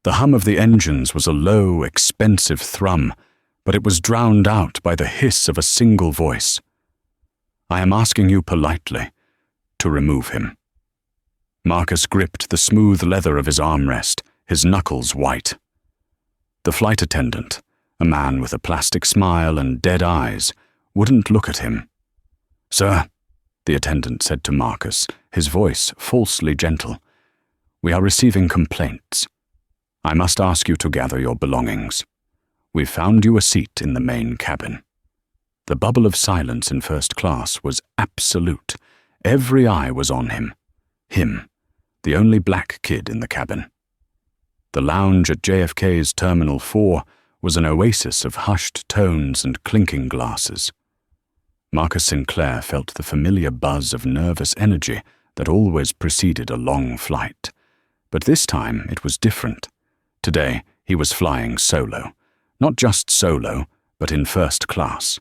The hum of the engines was a low, expensive thrum, but it was drowned out by the hiss of a single voice. "I am asking you politely to remove him." Marcus gripped the smooth leather of his armrest, his knuckles white. The flight attendant, a man with a plastic smile and dead eyes, wouldn't look at him. "Sir," the attendant said to Marcus, his voice falsely gentle, "we are receiving complaints. I must ask you to gather your belongings. We've found you a seat in the main cabin." The bubble of silence in first class was absolute. Every eye was on him. Him, the only black kid in the cabin. The lounge at JFK's Terminal 4 was an oasis of hushed tones and clinking glasses. Marcus Sinclair felt the familiar buzz of nervous energy that always preceded a long flight. But this time it was different. Today he was flying solo. Not just solo, but in first class.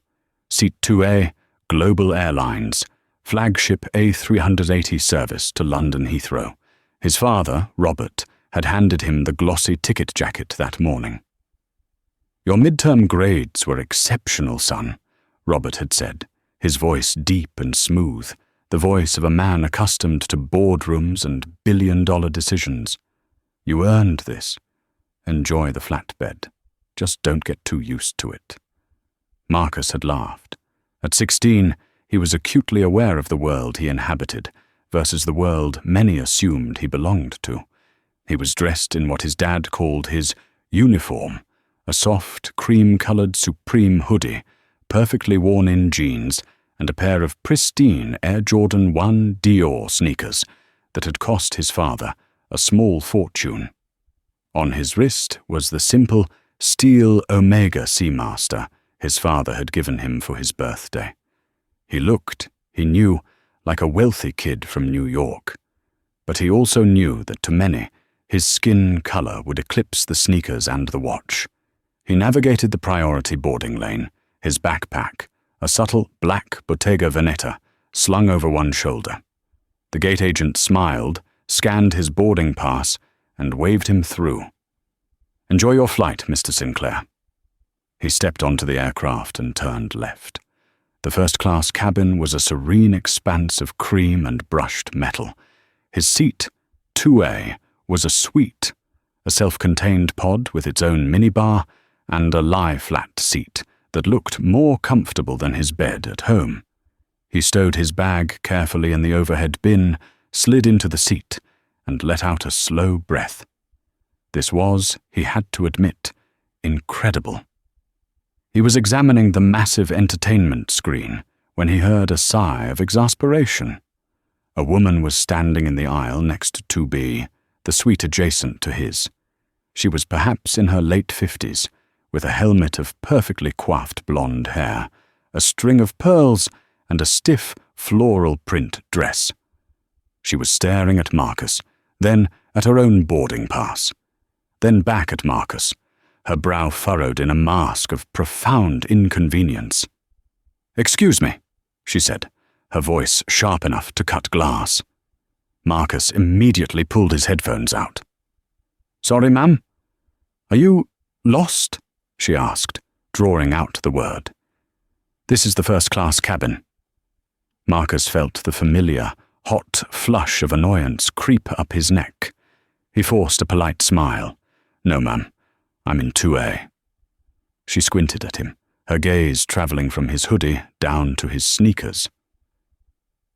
Seat 2A, Global Airlines, flagship A380 service to London Heathrow. His father, Robert, had handed him the glossy ticket jacket that morning. "Your midterm grades were exceptional, son," Robert had said, his voice deep and smooth, the voice of a man accustomed to boardrooms and billion-dollar decisions. "You earned this. Enjoy the flatbed. Just don't get too used to it." Marcus had laughed. At 16, he was acutely aware of the world he inhabited versus the world many assumed he belonged to. He was dressed in what his dad called his uniform, a soft, cream-colored Supreme hoodie, perfectly worn-in jeans, and a pair of pristine Air Jordan 1 Dior sneakers that had cost his father a small fortune. On his wrist was the simple steel Omega Seamaster his father had given him for his birthday. He looked, he knew, like a wealthy kid from New York. But he also knew that to many, his skin color would eclipse the sneakers and the watch. He navigated the priority boarding lane, his backpack, a subtle black Bottega Veneta, slung over one shoulder. The gate agent smiled, scanned his boarding pass, and waved him through. "Enjoy your flight, Mr. Sinclair." He stepped onto the aircraft and turned left. The first-class cabin was a serene expanse of cream and brushed metal. His seat, 2A, was a suite, a self-contained pod with its own minibar, and a lie-flat seat that looked more comfortable than his bed at home. He stowed his bag carefully in the overhead bin, slid into the seat, and let out a slow breath. This was, he had to admit, incredible. He was examining the massive entertainment screen when he heard a sigh of exasperation. A woman was standing in the aisle next to 2B, the suite adjacent to his. She was perhaps in her late 50s, with a helmet of perfectly coiffed blonde hair, a string of pearls, and a stiff floral print dress. She was staring at Marcus, then at her own boarding pass, then back at Marcus, her brow furrowed in a mask of profound inconvenience. "Excuse me," she said, her voice sharp enough to cut glass. Marcus immediately pulled his headphones out. "Sorry, ma'am? Are you lost?" she asked, drawing out the word. "This is the first-class cabin." Marcus felt the familiar, hot flush of annoyance creep up his neck. He forced a polite smile. "No, ma'am. I'm in 2A." She squinted at him, her gaze traveling from his hoodie down to his sneakers.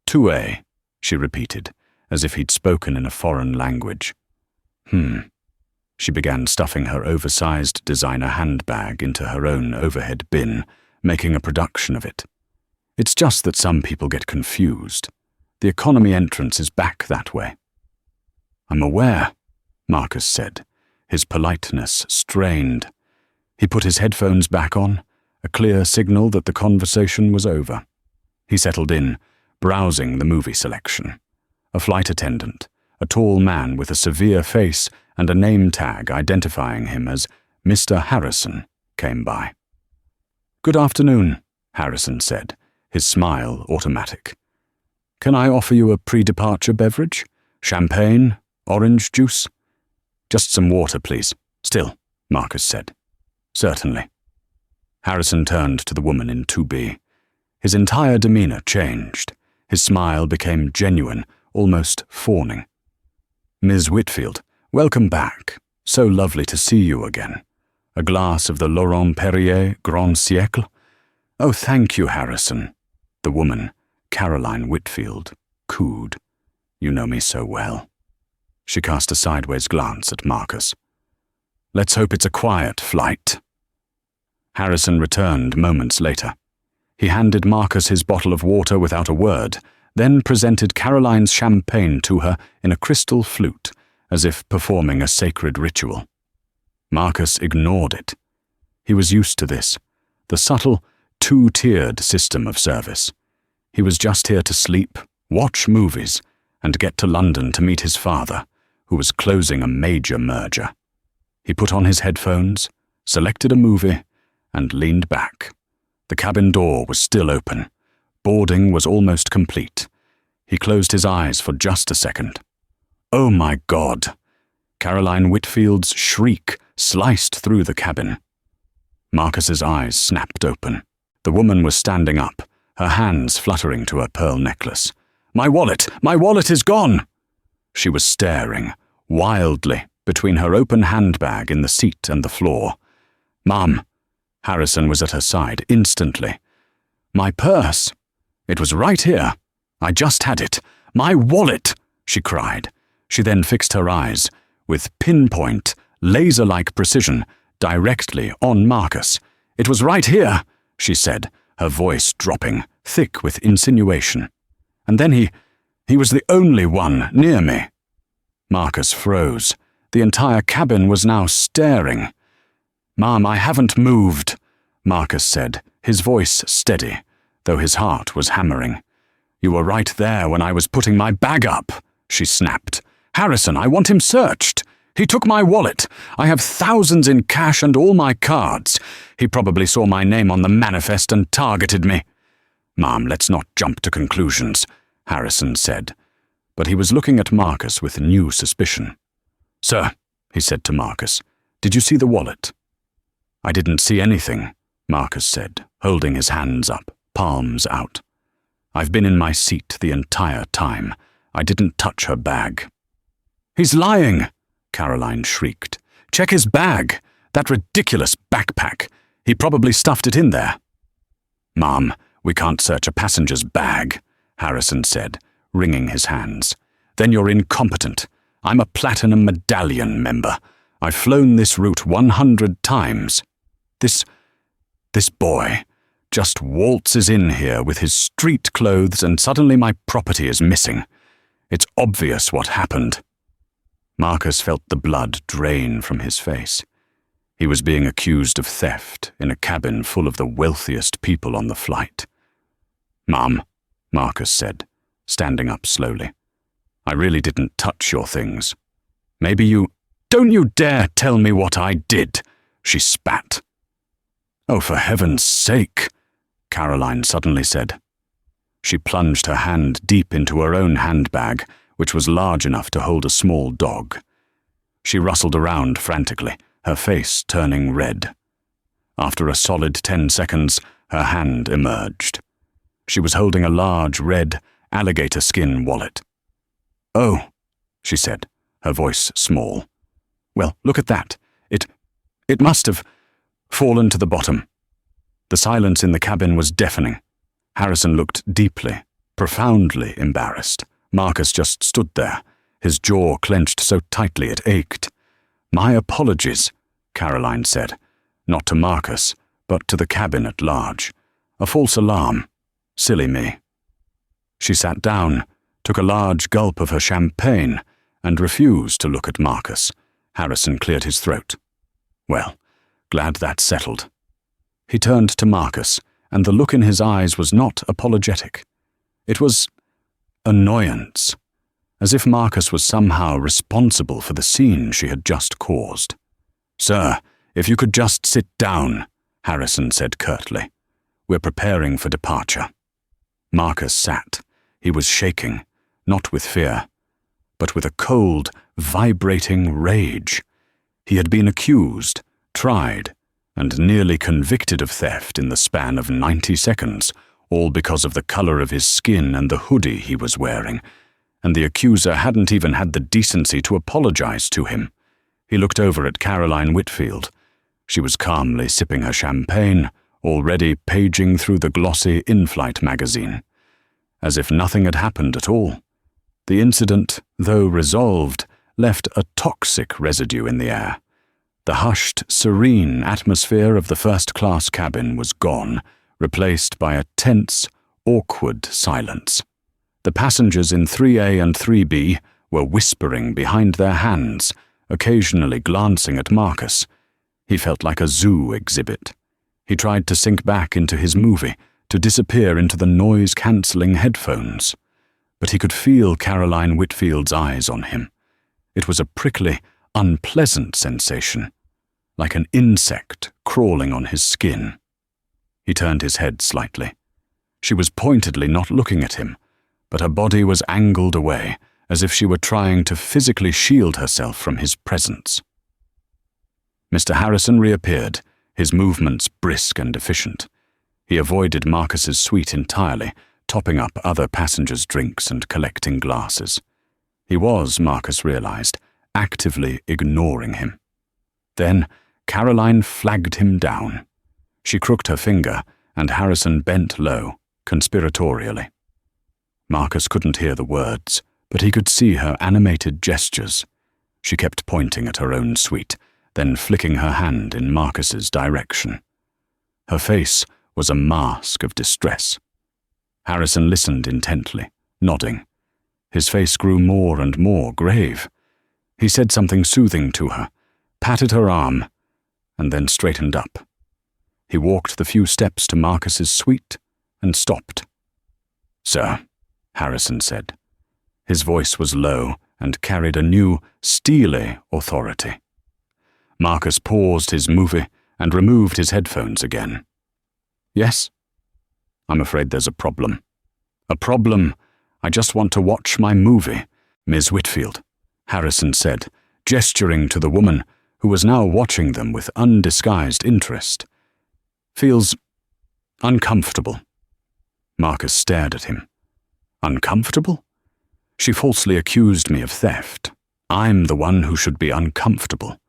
2A, she repeated, as if he'd spoken in a foreign language. She began stuffing her oversized designer handbag into her own overhead bin, making a production of it. "It's just that some people get confused. The economy entrance is back that way." "I'm aware," Marcus said, his politeness strained. He put his headphones back on, a clear signal that the conversation was over. He settled in, browsing the movie selection. A flight attendant, a tall man with a severe face and a name tag identifying him as Mr. Harrison, came by. "Good afternoon," Harrison said, his smile automatic. "Can I offer you a pre-departure beverage? Champagne? Orange juice?" Just some water, please. Still, Marcus said. Certainly. Harrison turned to the woman in 2B. His entire demeanor changed. His smile became genuine, almost fawning. Ms. Whitfield, welcome back. So lovely to see you again. A glass of the Laurent Perrier Grand Siècle? Oh, thank you, Harrison. The woman, Caroline Whitfield, cooed. You know me so well. She cast a sideways glance at Marcus. Let's hope it's a quiet flight. Harrison returned moments later. He handed Marcus his bottle of water without a word, then presented Caroline's champagne to her in a crystal flute, as if performing a sacred ritual. Marcus ignored it. He was used to this, the subtle, two-tiered system of service. He was just here to sleep, watch movies, and get to London to meet his father, who was closing a major merger. He put on his headphones, selected a movie, and leaned back. The cabin door was still open. Boarding was almost complete. He closed his eyes for just a second. Oh my God! Caroline Whitfield's shriek sliced through the cabin. Marcus's eyes snapped open. The woman was standing up, her hands fluttering to her pearl necklace. My wallet! My wallet is gone! She was staring, wildly, between her open handbag in the seat and the floor. Mom! Harrison was at her side instantly. My purse! It was right here. I just had it. My wallet! She cried. She then fixed her eyes, with pinpoint, laser-like precision, directly on Marcus. It was right here, she said, her voice dropping, thick with insinuation. And then he was the only one near me. Marcus froze. The entire cabin was now staring. Mom, I haven't moved, Marcus said, his voice steady, though his heart was hammering. You were right there when I was putting my bag up, she snapped. Harrison, I want him searched. He took my wallet. I have thousands in cash and all my cards. He probably saw my name on the manifest and targeted me. Mom, let's not jump to conclusions, Harrison said. But he was looking at Marcus with new suspicion. Sir, he said to Marcus, did you see the wallet? I didn't see anything, Marcus said, holding his hands up, palms out. I've been in my seat the entire time. I didn't touch her bag. He's lying, Caroline shrieked. Check his bag. That ridiculous backpack. He probably stuffed it in there. Mom, we can't search a passenger's bag, Harrison said, wringing his hands. Then you're incompetent. I'm a Platinum Medallion member. I've flown this route 100 times. This boy just waltzes in here with his street clothes and suddenly my property is missing. It's obvious what happened. Marcus felt the blood drain from his face. He was being accused of theft in a cabin full of the wealthiest people on the flight. Mom, Marcus said, standing up slowly. I really didn't touch your things. Maybe you... Don't you dare tell me what I did, she spat. Oh, for heaven's sake, Caroline suddenly said. She plunged her hand deep into her own handbag, which was large enough to hold a small dog. She rustled around frantically, her face turning red. After a solid 10 seconds, her hand emerged. She was holding a large, red, alligator skin wallet. Oh, she said, her voice small. Well, look at that. It must have fallen to the bottom. The silence in the cabin was deafening. Harrison looked deeply, profoundly embarrassed. Marcus just stood there, his jaw clenched so tightly it ached. My apologies, Caroline said, not to Marcus, but to the cabin at large. A false alarm. Silly me. She sat down, took a large gulp of her champagne, and refused to look at Marcus. Harrison cleared his throat. Well, glad that's settled. He turned to Marcus, and the look in his eyes was not apologetic. It was annoyance, as if Marcus was somehow responsible for the scene she had just caused. Sir, if you could just sit down, Harrison said curtly. We're preparing for departure. Marcus sat. He was shaking, not with fear, but with a cold, vibrating rage. He had been accused, tried, and nearly convicted of theft in the span of 90 seconds, all because of the color of his skin and the hoodie he was wearing, and the accuser hadn't even had the decency to apologize to him. He looked over at Caroline Whitfield. She was calmly sipping her champagne, already paging through the glossy in-flight magazine. As if nothing had happened at all. The incident, though resolved, left a toxic residue in the air. The hushed, serene atmosphere of the first-class cabin was gone, replaced by a tense, awkward silence. The passengers in 3A and 3B were whispering behind their hands, occasionally glancing at Marcus. He felt like a zoo exhibit. He tried to sink back into his movie, to disappear into the noise-cancelling headphones. But he could feel Caroline Whitfield's eyes on him. It was a prickly, unpleasant sensation, like an insect crawling on his skin. He turned his head slightly. She was pointedly not looking at him, but her body was angled away, as if she were trying to physically shield herself from his presence. Mr. Harrison reappeared, his movements brisk and efficient. He avoided Marcus's suite entirely, topping up other passengers' drinks and collecting glasses. He was, Marcus realized, actively ignoring him. Then Caroline flagged him down. She crooked her finger, and Harrison bent low, conspiratorially. Marcus couldn't hear the words, but he could see her animated gestures. She kept pointing at her own suite, then flicking her hand in Marcus's direction. Her face was a mask of distress. Harrison listened intently, nodding. His face grew more and more grave. He said something soothing to her, patted her arm, and then straightened up. He walked the few steps to Marcus's suite and stopped. "Sir," Harrison said. His voice was low and carried a new, steely authority. Marcus paused his movie and removed his headphones again. "Yes? I'm afraid there's a problem." "A problem? I just want to watch my movie, Ms. Whitfield," Harrison said, gesturing to the woman who was now watching them with undisguised interest. "Feels uncomfortable." Marcus stared at him. "Uncomfortable? She falsely accused me of theft. I'm the one who should be uncomfortable."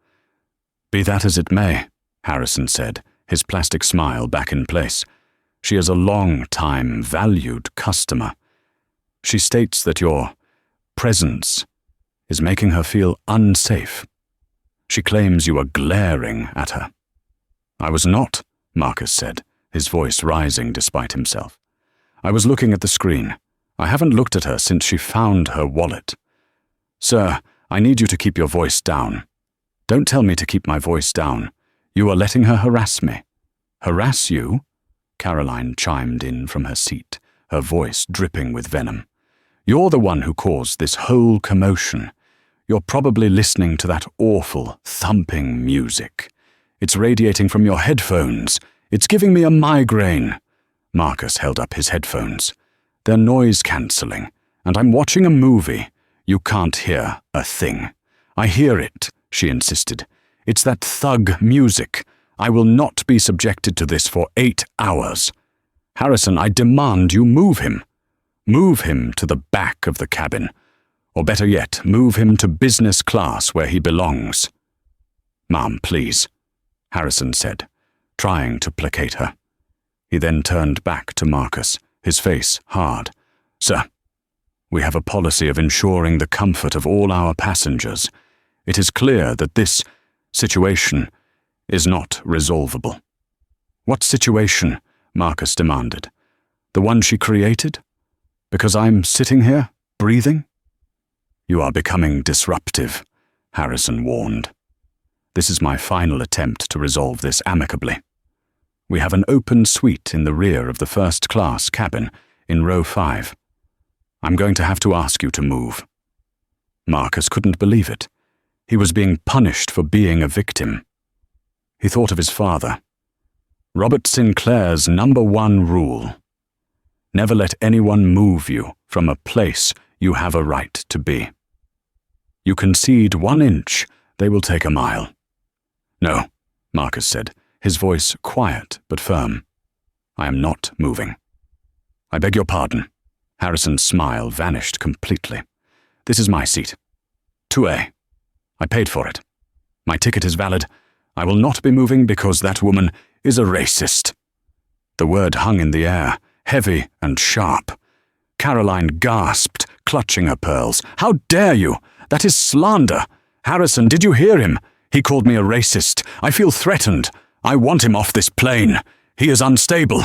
"Be that as it may," Harrison said, his plastic smile back in place. "She is a long-time, valued customer. She states that your presence is making her feel unsafe. She claims you are glaring at her." "I was not," Marcus said, his voice rising despite himself. "I was looking at the screen. I haven't looked at her since she found her wallet." "Sir, I need you to keep your voice down." "Don't tell me to keep my voice down. You are letting her harass me." "Harass you?" Caroline chimed in from her seat, her voice dripping with venom. "You're the one who caused this whole commotion. You're probably listening to that awful, thumping music. It's radiating from your headphones. It's giving me a migraine." Marcus held up his headphones. "They're noise-cancelling, and I'm watching a movie. You can't hear a thing." "I hear it," she insisted. "It's that thug music. I will not be subjected to this for 8 hours. Harrison, I demand you move him. Move him to the back of the cabin. Or better yet, move him to business class where he belongs." "Ma'am, please," Harrison said, trying to placate her. He then turned back to Marcus, his face hard. "Sir, we have a policy of ensuring the comfort of all our passengers. It is clear that this situation is not resolvable." "What situation?" Marcus demanded. "The one she created? Because I'm sitting here, breathing?" "You are becoming disruptive," Harrison warned. "This is my final attempt to resolve this amicably. We have an open suite in the rear of the first-class cabin in row 5. I'm going to have to ask you to move." Marcus couldn't believe it. He was being punished for being a victim. He thought of his father. Robert Sinclair's #1 rule: never let anyone move you from a place you have a right to be. You concede 1 inch, they will take a mile. No, Marcus said, his voice quiet but firm. I am not moving. I beg your pardon. Harrison's smile vanished completely. This is my seat. 2A. I paid for it. My ticket is valid. I will not be moving because that woman is a racist. The word hung in the air, heavy and sharp. Caroline gasped, clutching her pearls. How dare you? That is slander. Harrison, did you hear him? He called me a racist. I feel threatened. I want him off this plane. He is unstable.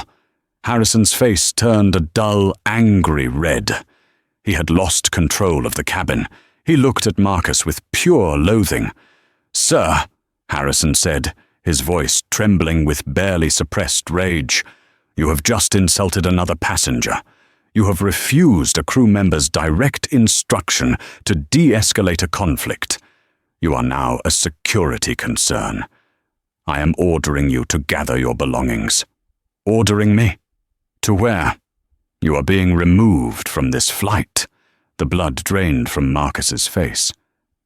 Harrison's face turned a dull, angry red. He had lost control of the cabin. He looked at Marcus with pure loathing. Sir, Harrison said, his voice trembling with barely suppressed rage, you have just insulted another passenger. You have refused a crew member's direct instruction to de-escalate a conflict. You are now a security concern. I am ordering you to gather your belongings. Ordering me? To where? You are being removed from this flight. The blood drained from Marcus's face.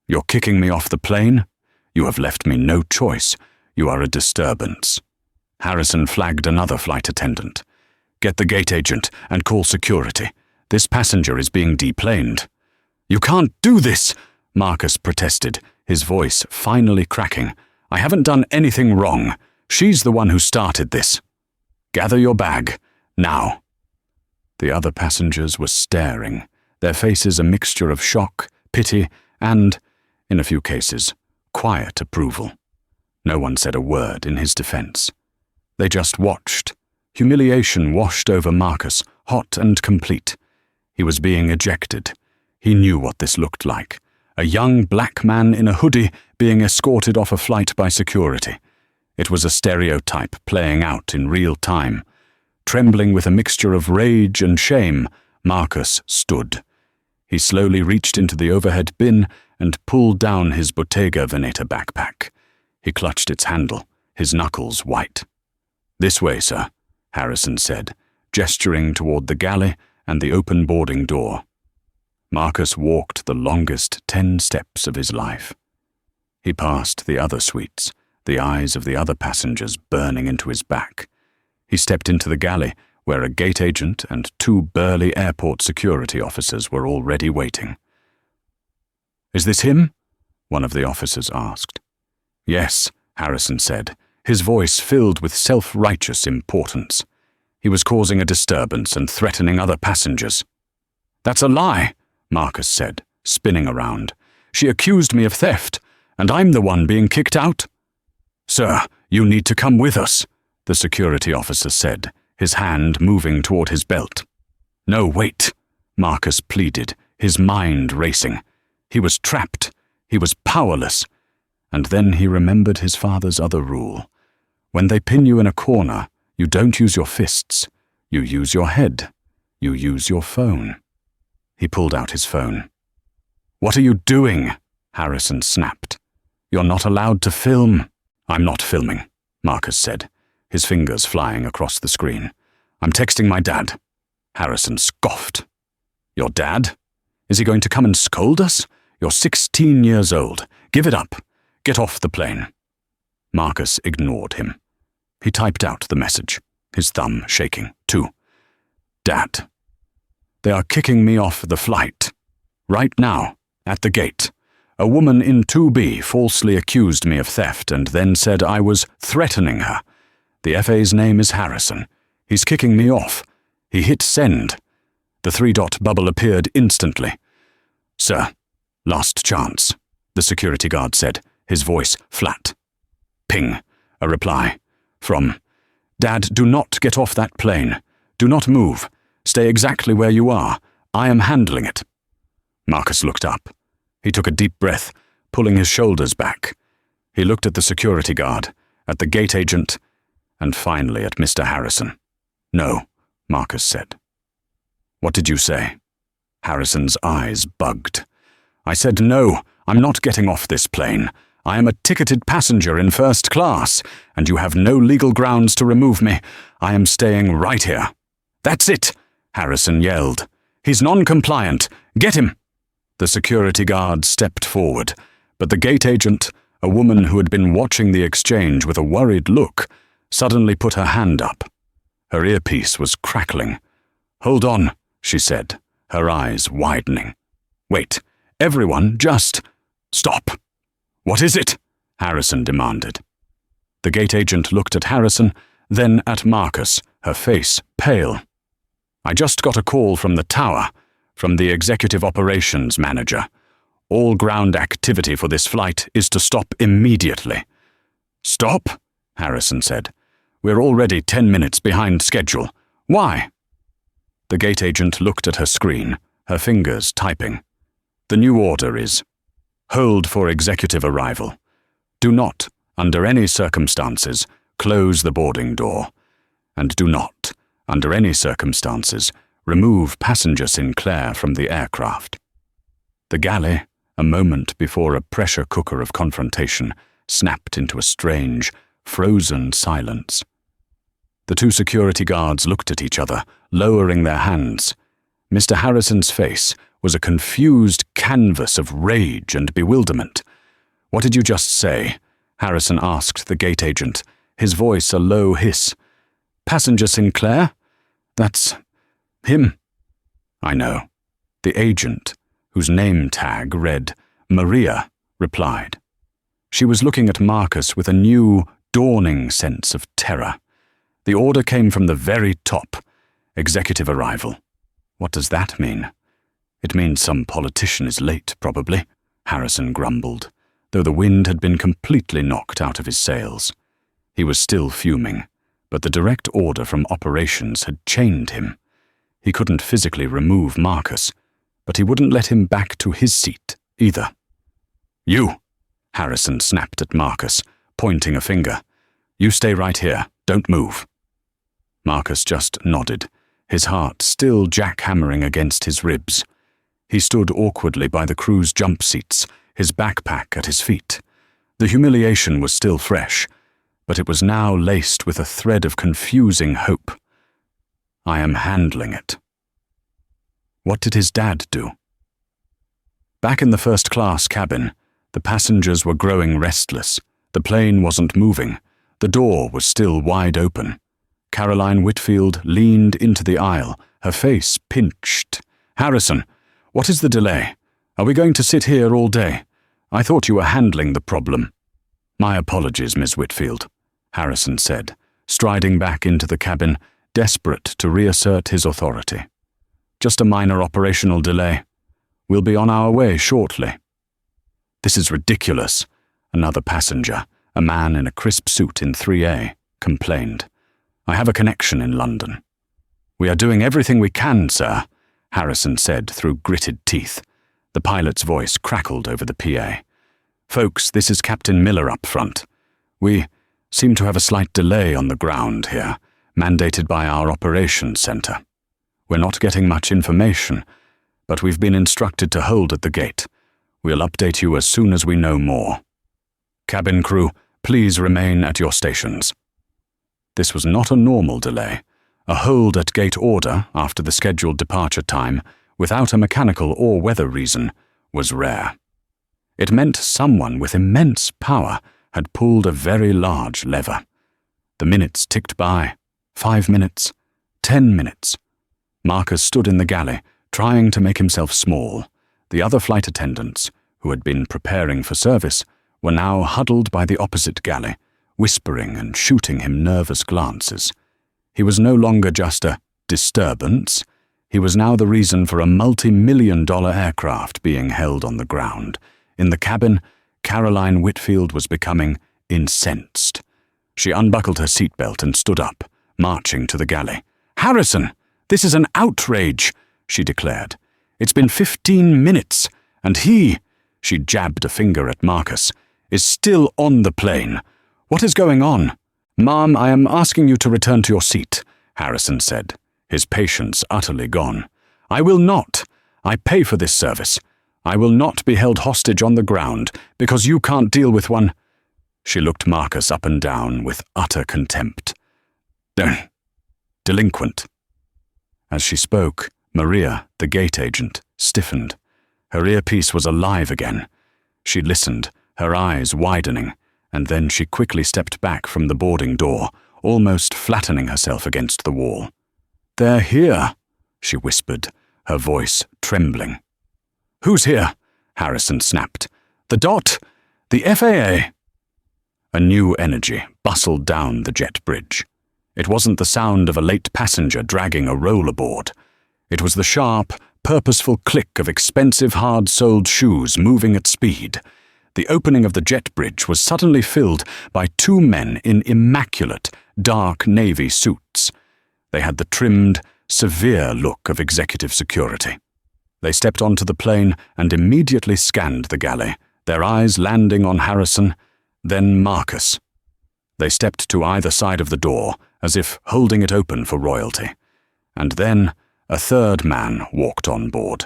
You're kicking me off the plane? You have left me no choice. You are a disturbance. Harrison flagged another flight attendant. Get the gate agent and call security. This passenger is being deplaned. You can't do this, Marcus protested, his voice finally cracking. I haven't done anything wrong. She's the one who started this. Gather your bag, now. The other passengers were staring, their faces a mixture of shock, pity, and, in a few cases, quiet approval. No one said a word in his defense. They just watched. Humiliation washed over Marcus, hot and complete. He was being ejected. He knew what this looked like. A young black man in a hoodie being escorted off a flight by security. It was a stereotype playing out in real time. Trembling with a mixture of rage and shame, Marcus stood. He slowly reached into the overhead bin and pulled down his Bottega Veneta backpack. He clutched its handle, his knuckles white. This way, sir, Harrison said, gesturing toward the galley and the open boarding door. Marcus walked the longest 10 steps of his life. He passed the other suites, the eyes of the other passengers burning into his back. He stepped into the galley, where a gate agent and 2 burly airport security officers were already waiting. Is this him? One of the officers asked. Yes, Harrison said, his voice filled with self-righteous importance. He was causing a disturbance and threatening other passengers. That's a lie, Marcus said, spinning around. She accused me of theft, and I'm the one being kicked out. Sir, you need to come with us, the security officer said, his hand moving toward his belt. No, wait, Marcus pleaded, his mind racing. He was trapped. He was powerless. And then he remembered his father's other rule. When they pin you in a corner, you don't use your fists. You use your head. You use your phone. He pulled out his phone. What are you doing? Harrison snapped. You're not allowed to film. I'm not filming, Marcus said, his fingers flying across the screen. I'm texting my dad. Harrison scoffed. Your dad? Is he going to come and scold us? You're 16 years old. Give it up. Get off the plane. Marcus ignored him. He typed out the message, his thumb shaking, too. Dad. They are kicking me off the flight. Right now, at the gate. A woman in 2B falsely accused me of theft and then said I was threatening her. The FA's name is Harrison. He's kicking me off. He hit send. The 3-dot bubble appeared instantly. Sir, last chance, the security guard said, his voice flat. Ping, a reply. From, Dad, do not get off that plane. Do not move. Stay exactly where you are. I am handling it. Marcus looked up. He took a deep breath, pulling his shoulders back. He looked at the security guard, at the gate agent, and finally at Mr. Harrison. No, Marcus said. What did you say? Harrison's eyes bugged. I said no, I'm not getting off this plane. I am a ticketed passenger in first class, and you have no legal grounds to remove me. I am staying right here. That's it, Harrison yelled. He's non-compliant. Get him. The security guard stepped forward, but the gate agent, a woman who had been watching the exchange with a worried look, suddenly put her hand up. Her earpiece was crackling. "Hold on," she said, her eyes widening. "Wait, everyone, just stop." "What is it?" Harrison demanded. The gate agent looked at Harrison, then at Marcus, her face pale. "I just got a call from the tower, from the executive operations manager. All ground activity for this flight is to stop immediately." "Stop?" Harrison said. "We're already 10 minutes behind schedule. Why?" The gate agent looked at her screen, her fingers typing. "The new order is: hold for executive arrival. Do not, under any circumstances, close the boarding door. And do not, under any circumstances, remove passenger Sinclair from the aircraft." The galley, a moment before a pressure cooker of confrontation, snapped into a strange, frozen silence. The two security guards looked at each other, lowering their hands. Mr. Harrison's face was a confused canvas of rage and bewilderment. "What did you just say?" Harrison asked the gate agent, his voice a low hiss. "Passenger Sinclair? That's him." "I know." The agent, whose name tag read Maria, replied. She was looking at Marcus with a new, dawning sense of terror. The order came from the very top. Executive arrival. What does that mean? "It means some politician is late, probably," Harrison grumbled, though the wind had been completely knocked out of his sails. He was still fuming, but the direct order from operations had chained him. He couldn't physically remove Marcus, but he wouldn't let him back to his seat, either. "You!" Harrison snapped at Marcus, pointing a finger. "You stay right here. Don't move." Marcus just nodded, his heart still jackhammering against his ribs. He stood awkwardly by the crew's jump seats, his backpack at his feet. The humiliation was still fresh, but it was now laced with a thread of confusing hope. "I am handling it." What did his dad do? Back in the first-class cabin, the passengers were growing restless. The plane wasn't moving. The door was still wide open. Caroline Whitfield leaned into the aisle, her face pinched. "Harrison, what is the delay? Are we going to sit here all day? I thought you were handling the problem." "My apologies, Miss Whitfield," Harrison said, striding back into the cabin, desperate to reassert his authority. "Just a minor operational delay. We'll be on our way shortly." "This is ridiculous," another passenger, a man in a crisp suit in 3A, complained. "I have a connection in London." "We are doing everything we can, sir," Harrison said through gritted teeth. The pilot's voice crackled over the PA. "Folks, this is Captain Miller up front. We seem to have a slight delay on the ground here, mandated by our operations center. We're not getting much information, but we've been instructed to hold at the gate. We'll update you as soon as we know more. Cabin crew, please remain at your stations." This was not a normal delay. A hold at gate order after the scheduled departure time, without a mechanical or weather reason, was rare. It meant someone with immense power had pulled a very large lever. The minutes ticked by. 5 minutes. 10 minutes. Marcus stood in the galley, trying to make himself small. The other flight attendants, who had been preparing for service, were now huddled by the opposite galley, whispering and shooting him nervous glances. He was no longer just a disturbance. He was now the reason for a multi-million-dollar aircraft being held on the ground. In the cabin, Caroline Whitfield was becoming incensed. She unbuckled her seatbelt and stood up, marching to the galley. "Harrison, this is an outrage," she declared. "It's been 15 minutes, and he," she jabbed a finger at Marcus, "is still on the plane. What is going on?" "Ma'am, I am asking you to return to your seat," Harrison said, his patience utterly gone. "I will not. I pay for this service. I will not be held hostage on the ground because you can't deal with one." She looked Marcus up and down with utter contempt. Delinquent." As she spoke, Maria, the gate agent, stiffened. Her earpiece was alive again. She listened, her eyes widening, and then she quickly stepped back from the boarding door, almost flattening herself against the wall. "They're here," she whispered, her voice trembling. "Who's here?" Harrison snapped. "The DOT? The FAA?" A new energy bustled down the jet bridge. It wasn't the sound of a late passenger dragging a rollerboard. It was the sharp, purposeful click of expensive, hard-soled shoes moving at speed. The opening of the jet bridge was suddenly filled by two men in immaculate, dark navy suits. They had the trimmed, severe look of executive security. They stepped onto the plane and immediately scanned the galley, their eyes landing on Harrison, then Marcus. They stepped to either side of the door, as if holding it open for royalty. And then a third man walked on board.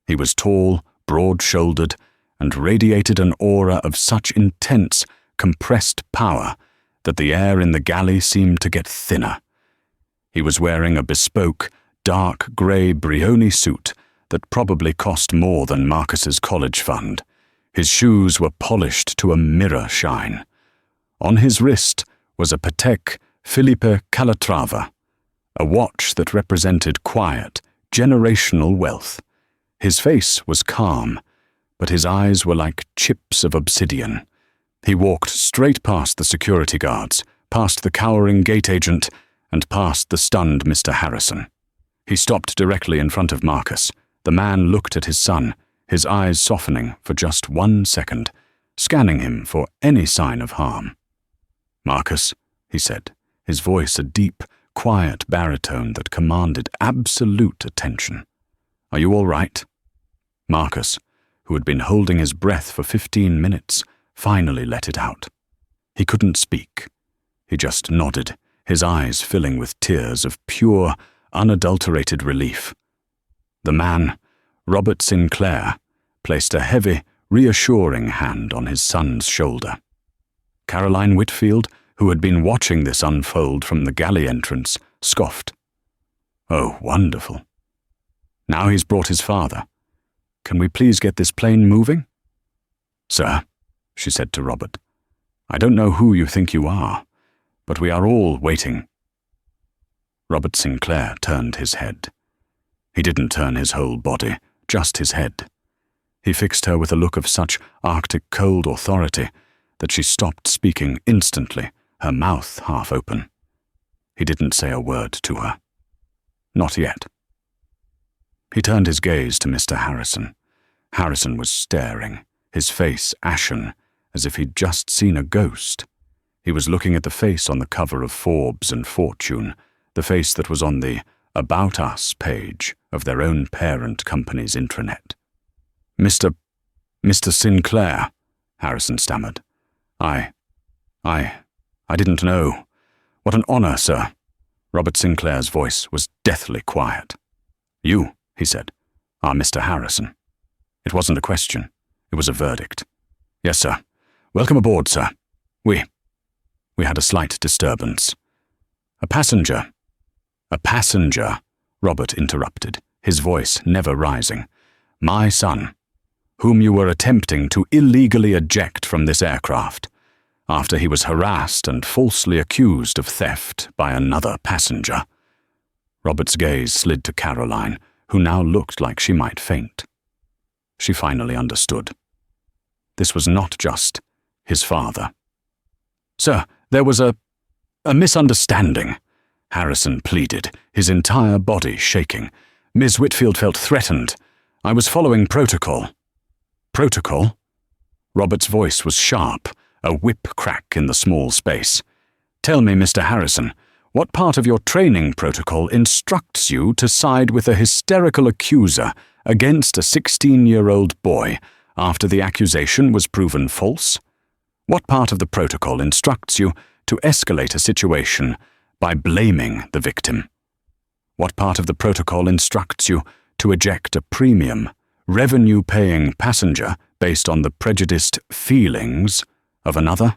He was tall, broad-shouldered, and radiated an aura of such intense, compressed power that the air in the galley seemed to get thinner. He was wearing a bespoke, dark grey Brioni suit that probably cost more than Marcus's college fund. His shoes were polished to a mirror shine. On his wrist was a Patek Philippe Calatrava, a watch that represented quiet, generational wealth. His face was calm, but his eyes were like chips of obsidian. He walked straight past the security guards, past the cowering gate agent, and past the stunned Mr. Harrison. He stopped directly in front of Marcus. The man looked at his son, his eyes softening for just 1 second, scanning him for any sign of harm. "Marcus," he said, his voice a deep, quiet baritone that commanded absolute attention. "Are you all right?" Marcus, who had been holding his breath for 15 minutes, finally let it out. He couldn't speak. He just nodded, his eyes filling with tears of pure, unadulterated relief. The man, Robert Sinclair, placed a heavy, reassuring hand on his son's shoulder. Caroline Whitfield, who had been watching this unfold from the galley entrance, scoffed. "Oh, wonderful. Now he's brought his father. Can we please get this plane moving?" "Sir," she said to Robert, "I don't know who you think you are, but we are all waiting." Robert Sinclair turned his head. He didn't turn his whole body, just his head. He fixed her with a look of such Arctic cold authority that she stopped speaking instantly, her mouth half open. He didn't say a word to her. Not yet. He turned his gaze to Mr. Harrison. Harrison was staring, his face ashen, as if he'd just seen a ghost. He was looking at the face on the cover of Forbes and Fortune, the face that was on the About Us page of their own parent company's intranet. Mr. Sinclair," Harrison stammered. I didn't know. What an honor, sir." Robert Sinclair's voice was deathly quiet. "You," he said, "are Mr. Harrison." It wasn't a question. It was a verdict. "Yes, sir. Welcome aboard, sir. We had a slight disturbance." "A passenger," Robert interrupted, his voice never rising. "My son, whom you were attempting to illegally eject from this aircraft, after he was harassed and falsely accused of theft by another passenger." Robert's gaze slid to Caroline, who now looked like she might faint. She finally understood. This was not just his father. "Sir, there was a misunderstanding," Harrison pleaded, his entire body shaking. "Ms. Whitfield felt threatened. I was following protocol." "Protocol?" Robert's voice was sharp, a whip crack in the small space. "Tell me, Mr. Harrison, what part of your training protocol instructs you to side with a hysterical accuser against a 16-year-old boy after the accusation was proven false? What part of the protocol instructs you to escalate a situation by blaming the victim? What part of the protocol instructs you to eject a premium, revenue-paying passenger based on the prejudiced feelings of another?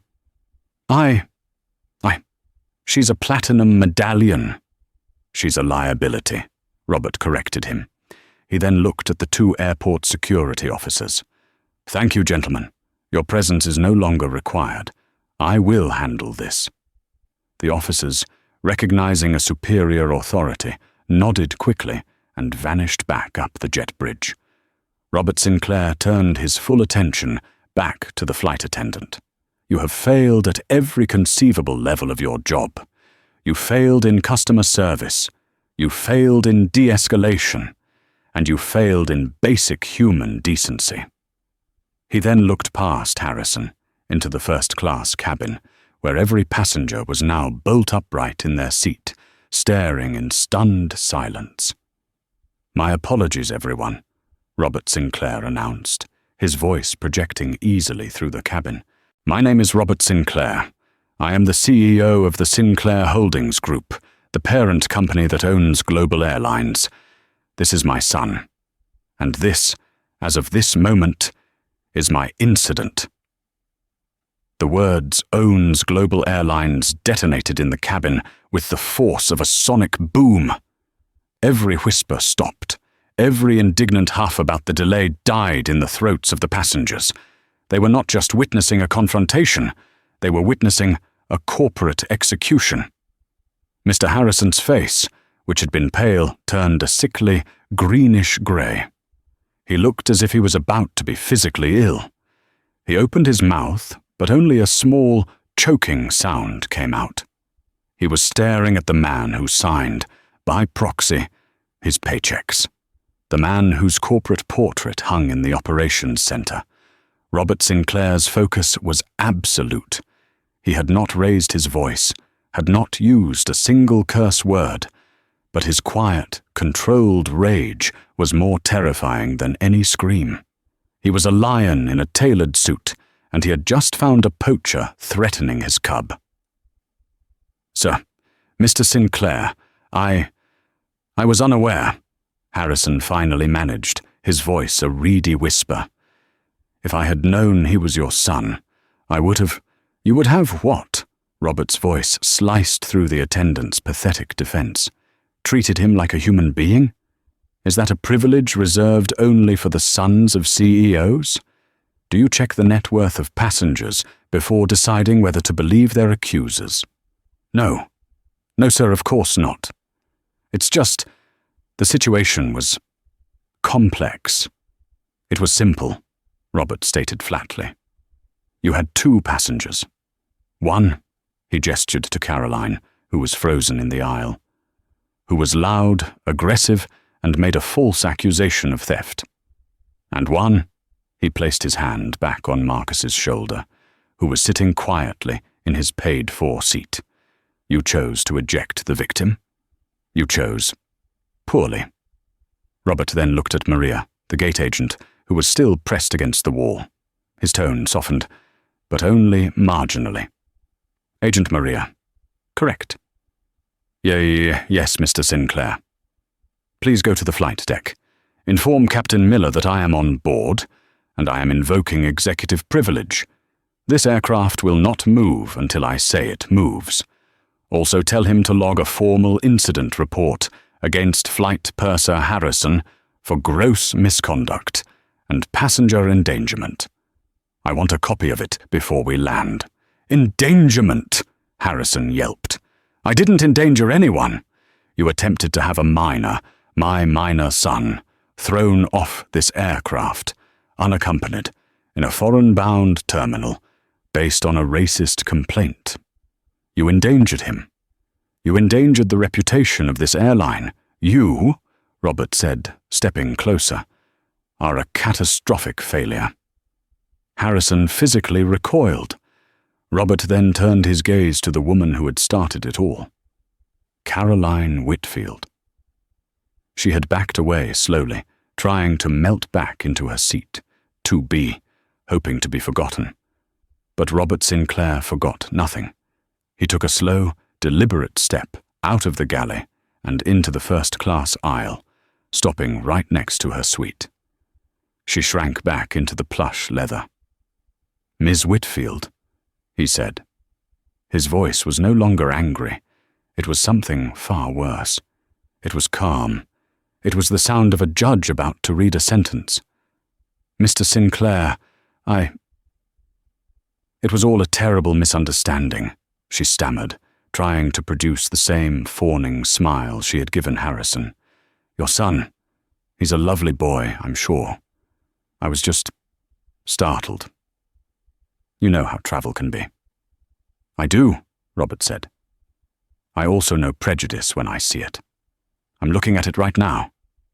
She's a platinum medallion." "She's a liability," Robert corrected him. He then looked at the 2 airport security officers. "Thank you, gentlemen. Your presence is no longer required. I will handle this." The officers, recognizing a superior authority, nodded quickly and vanished back up the jet bridge. Robert Sinclair turned his full attention back to the flight attendant. "You have failed at every conceivable level of your job. You failed in customer service. You failed in de-escalation. And you failed in basic human decency." He then looked past Harrison into the first-class cabin, where every passenger was now bolt upright in their seat, staring in stunned silence. "My apologies, everyone," Robert Sinclair announced, his voice projecting easily through the cabin. "My name is Robert Sinclair. I am the CEO of the Sinclair Holdings Group, the parent company that owns Global Airlines. This is my son. And this, as of this moment, is my incident." The words "owns Global Airlines" detonated in the cabin with the force of a sonic boom. Every whisper stopped. Every indignant huff about the delay died in the throats of the passengers. They were not just witnessing a confrontation, they were witnessing a corporate execution. Mr. Harrison's face, which had been pale, turned a sickly, greenish grey. He looked as if he was about to be physically ill. He opened his mouth, but only a small, choking sound came out. He was staring at the man who signed, by proxy, his paychecks. The man whose corporate portrait hung in the operations center. Robert Sinclair's focus was absolute. He had not raised his voice, had not used a single curse word, but his quiet, controlled rage was more terrifying than any scream. He was a lion in a tailored suit, and he had just found a poacher threatening his cub. "Sir, Mr. Sinclair, I was unaware," Harrison finally managed, his voice a reedy whisper. "If I had known he was your son, I would have—" "You would have what?" Robert's voice sliced through the attendant's pathetic defense. "Treated him like a human being? Is that a privilege reserved only for the sons of CEOs? Do you check the net worth of passengers before deciding whether to believe their accusers?" "No. No, sir, of course not. It's just, the situation was complex. It was simple," Robert stated flatly. "You had 2 passengers. One," he gestured to Caroline, who was frozen in the aisle, "who was loud, aggressive, and made a false accusation of theft. And one," he placed his hand back on Marcus's shoulder, "who was sitting quietly in his paid-for seat. You chose to eject the victim. You chose poorly." Robert then looked at Maria, the gate agent, who was still pressed against the wall. His tone softened, but only marginally. "Agent Maria, correct?" Yes, Mr. Sinclair." "Please go to the flight deck. Inform Captain Miller that I am on board, and I am invoking executive privilege. This aircraft will not move until I say it moves. Also tell him to log a formal incident report against Flight Purser Harrison for gross misconduct and passenger endangerment. I want a copy of it before we land." "Endangerment!" Harrison yelped. "I didn't endanger anyone. You attempted to have a minor, my minor son, thrown off this aircraft, unaccompanied, in a foreign-bound terminal, based on a racist complaint. You endangered him. You endangered the reputation of this airline. You," Robert said, stepping closer, "are a catastrophic failure." Harrison physically recoiled. Robert then turned his gaze to the woman who had started it all. Caroline Whitfield. She had backed away slowly, trying to melt back into her seat, to be, hoping to be forgotten. But Robert Sinclair forgot nothing. He took a slow, deliberate step out of the galley and into the first-class aisle, stopping right next to her suite. She shrank back into the plush leather. "Ms. Whitfield," he said. His voice was no longer angry. It was something far worse. It was calm. It was the sound of a judge about to read a sentence. "Mr. Sinclair, It was all a terrible misunderstanding," she stammered, trying to produce the same fawning smile she had given Harrison. "Your son, he's a lovely boy, I'm sure. I was just startled. You know how travel can be." "I do," Robert said. "I also know prejudice when I see it. I'm looking at it right now.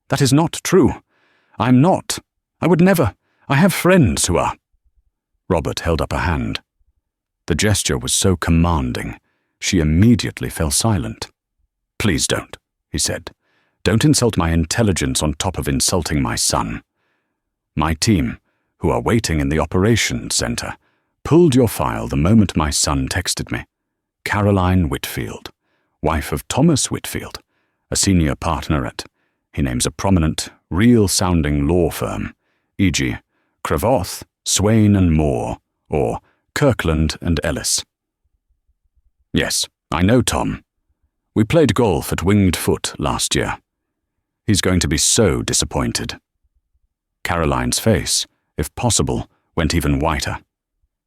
That is not true. I'm not. I would never. I have friends who are." Robert held up a hand. The gesture was so commanding, she immediately fell silent. "Please don't," he said. "Don't insult my intelligence on top of insulting my son. My team, who are waiting in the operations center, pulled your file the moment my son texted me. Caroline Whitfield, wife of Thomas Whitfield, a senior partner at," he names a prominent, real-sounding law firm, e.g., Cravoth, Swain and Moore, or Kirkland and Ellis. "Yes, I know Tom. We played golf at Winged Foot last year. He's going to be so disappointed." Caroline's face, if possible, went even whiter.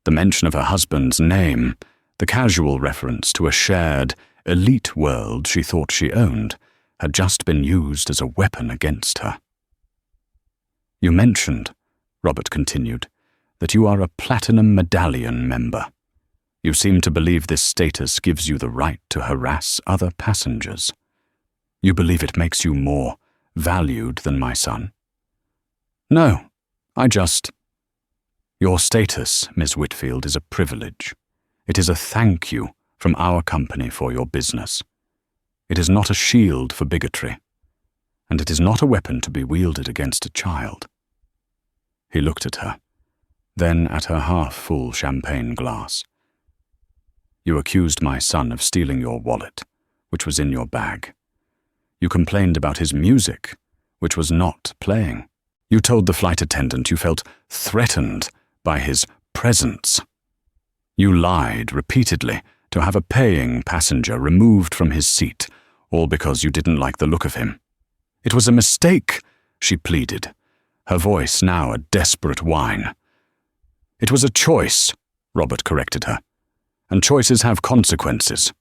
The mention of her husband's name, the casual reference to a shared, elite world she thought she owned, had just been used as a weapon against her. "You mentioned," Robert continued, "that you are a Platinum Medallion member. You seem to believe this status gives you the right to harass other passengers. You believe it makes you more valued than my son?" "No, Your status, Miss Whitfield, is a privilege. It is a thank you from our company for your business. It is not a shield for bigotry, and it is not a weapon to be wielded against a child." He looked at her, then at her half-full champagne glass. "You accused my son of stealing your wallet, which was in your bag. You complained about his music, which was not playing. You told the flight attendant you felt threatened by his presence. You lied repeatedly to have a paying passenger removed from his seat, all because you didn't like the look of him. It was a mistake," she pleaded, her voice now a desperate whine. "It was a choice," Robert corrected her, "and choices have consequences."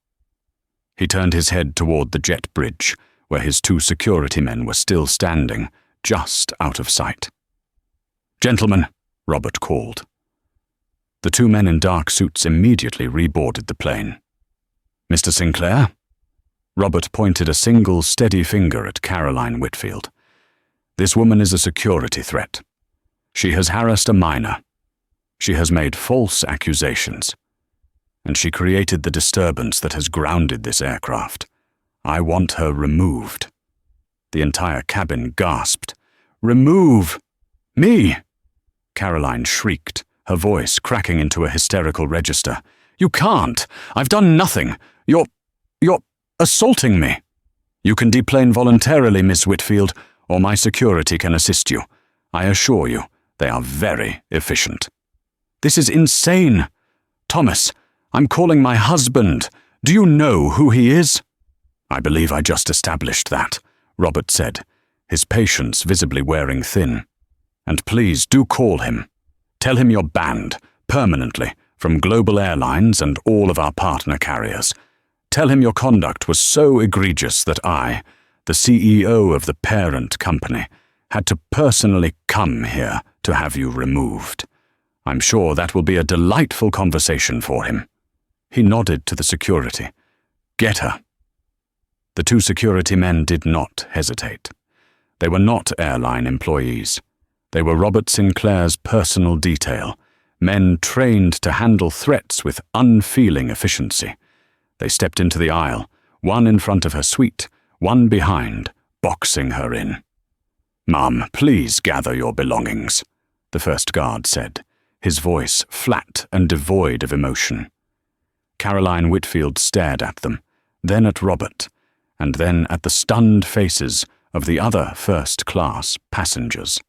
He turned his head toward the jet bridge, where his 2 security men were still standing, just out of sight. "Gentlemen," Robert called. The 2 men in dark suits immediately reboarded the plane. "Mr. Sinclair?" Robert pointed a single steady finger at Caroline Whitfield. "This woman is a security threat. She has harassed a minor. She has made false accusations. And she created the disturbance that has grounded this aircraft. I want her removed." The entire cabin gasped. "Remove! Me!" Caroline shrieked, her voice cracking into a hysterical register. "You can't! I've done nothing! You're assaulting me! You can deplane voluntarily, Miss Whitfield, or my security can assist you. I assure you, they are very efficient." "This is insane! Thomas, I'm calling my husband. Do you know who he is?" "I believe I just established that," Robert said, his patience visibly wearing thin. "And please do call him. Tell him you're banned, permanently, from Global Airlines and all of our partner carriers. Tell him your conduct was so egregious that I, the CEO of the parent company, had to personally come here to have you removed. I'm sure that will be a delightful conversation for him." He nodded to the security. "Get her." The 2 security men did not hesitate. They were not airline employees. They were Robert Sinclair's personal detail, men trained to handle threats with unfeeling efficiency. They stepped into the aisle, one in front of her suite, one behind, boxing her in. "Ma'am, please gather your belongings," the first guard said, his voice flat and devoid of emotion. Caroline Whitfield stared at them, then at Robert, and then at the stunned faces of the other first-class passengers.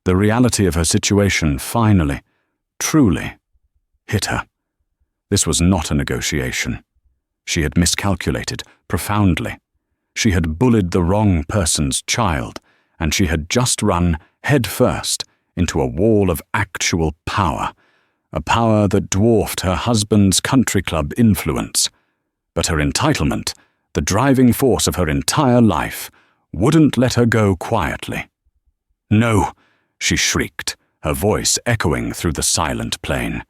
The reality of her situation finally, truly, hit her. This was not a negotiation. She had miscalculated profoundly. She had bullied the wrong person's child, and she had just run head first into a wall of actual power, a power that dwarfed her husband's country club influence. But her entitlement, the driving force of her entire life, wouldn't let her go quietly. "No," she shrieked, her voice echoing through the silent plain.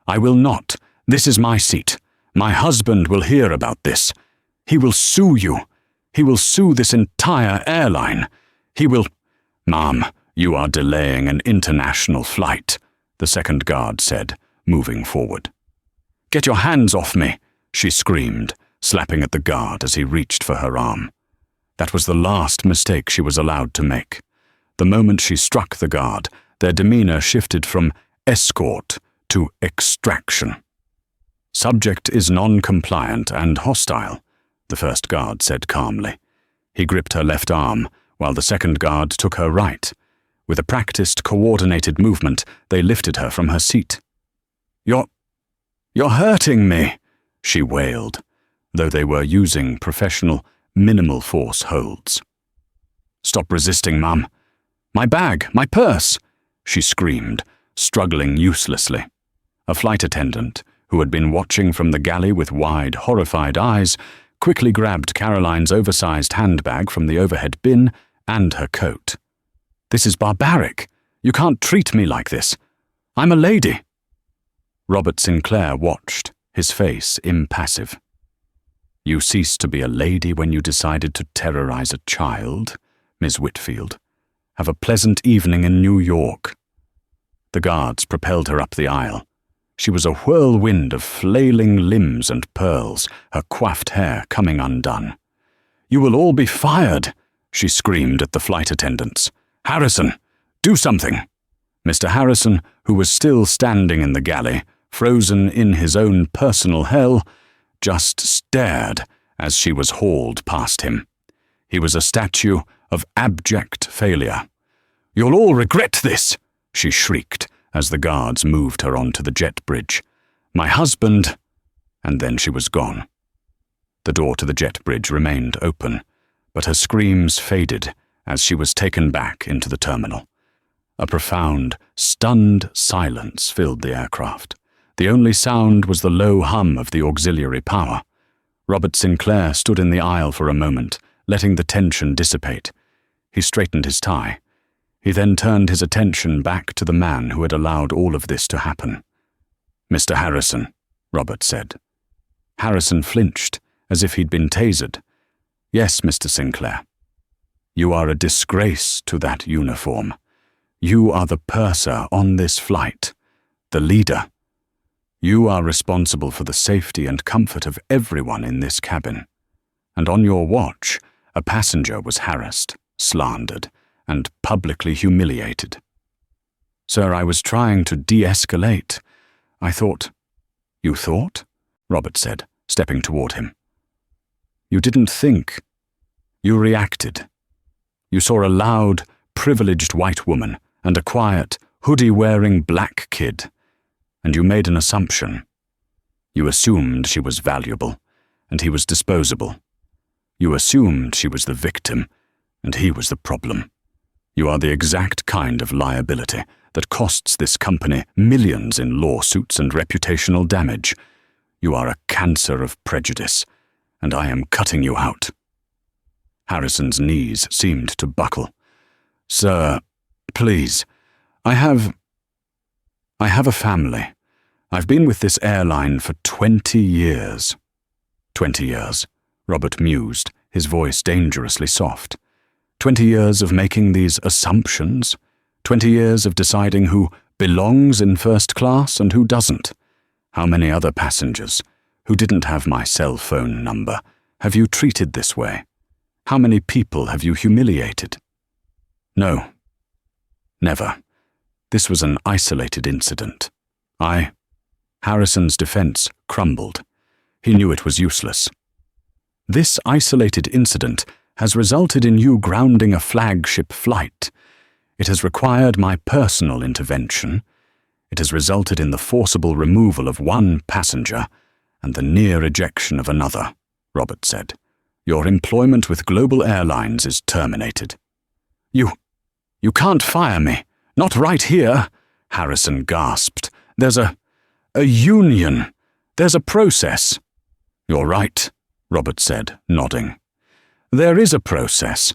"I will not. This is my seat. My husband will hear about this. He will sue you. He will sue this entire airline. He will—" "Ma'am, you are delaying an international flight," the second guard said, moving forward. "Get your hands off me," she screamed, slapping at the guard as he reached for her arm. That was the last mistake she was allowed to make. The moment she struck the guard, their demeanor shifted from escort to extraction. "Subject is non-compliant and hostile," the first guard said calmly. He gripped her left arm, while the second guard took her right. With a practiced, coordinated movement, they lifted her from her seat. You're hurting me," she wailed, though they were using professional, minimal force holds. "Stop resisting, ma'am. My bag, my purse," she screamed, struggling uselessly. A flight attendant, who had been watching from the galley with wide, horrified eyes, quickly grabbed Caroline's oversized handbag from the overhead bin and her coat. "This is barbaric. You can't treat me like this. I'm a lady." Robert Sinclair watched, his face impassive. "You ceased to be a lady when you decided to terrorize a child, Miss Whitfield. Have a pleasant evening in New York." The guards propelled her up the aisle. She was a whirlwind of flailing limbs and pearls, her coiffed hair coming undone. "You will all be fired," she screamed at the flight attendants. "Harrison, do something!" Mr. Harrison, who was still standing in the galley, frozen in his own personal hell, just stared as she was hauled past him. He was a statue of abject failure. "You'll all regret this," she shrieked as the guards moved her onto the jet bridge. "My husband—" And then she was gone. The door to the jet bridge remained open, but her screams faded as she was taken back into the terminal. A profound, stunned silence filled the aircraft. The only sound was the low hum of the auxiliary power. Robert Sinclair stood in the aisle for a moment, letting the tension dissipate. He straightened his tie. He then turned his attention back to the man who had allowed all of this to happen. "Mr. Harrison," Robert said. Harrison flinched, as if he'd been tasered. "Yes, Mr. Sinclair." "You are a disgrace to that uniform. You are the purser on this flight, the leader. You are responsible for the safety and comfort of everyone in this cabin. And on your watch, a passenger was harassed, slandered, and publicly humiliated." "Sir, I was trying to de-escalate. I thought—" "You thought?" Robert said, stepping toward him. "You didn't think. You reacted. You saw a loud, privileged white woman and a quiet, hoodie-wearing black kid, and you made an assumption. You assumed she was valuable, and he was disposable. You assumed she was the victim, and he was the problem. You are the exact kind of liability that costs this company millions in lawsuits and reputational damage. You are a cancer of prejudice, and I am cutting you out." Harrison's knees seemed to buckle. "Sir, please, I have a family. I've been with this airline for 20 years. 20 years, Robert mused, his voice dangerously soft. 20 years of making these assumptions. 20 years of deciding who belongs in first class and who doesn't. How many other passengers, who didn't have my cell phone number, have you treated this way? How many people have you humiliated? No. Never. This was an isolated incident. Harrison's defense crumbled. He knew it was useless. This isolated incident has resulted in you grounding a flagship flight. It has required my personal intervention. It has resulted in the forcible removal of one passenger and the near ejection of another, Robert said. Your employment with Global Airlines is terminated." You can't fire me. Not right here," Harrison gasped. "There's a union. There's a process." "You're right," Robert said, nodding. "There is a process,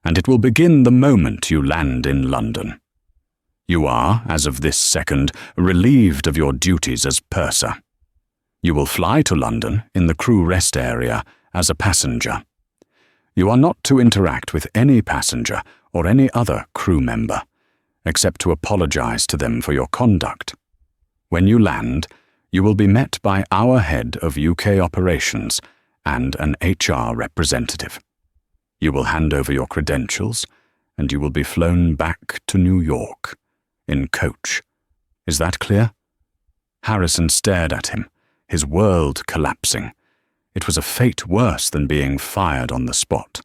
and it will begin the moment you land in London. You are, as of this second, relieved of your duties as purser. You will fly to London in the crew rest area as a passenger. You are not to interact with any passenger or any other crew member, except to apologize to them for your conduct. When you land, you will be met by our head of UK operations and an HR representative. You will hand over your credentials, and you will be flown back to New York in coach. Is that clear?" Harrison stared at him, his world collapsing. It was a fate worse than being fired on the spot.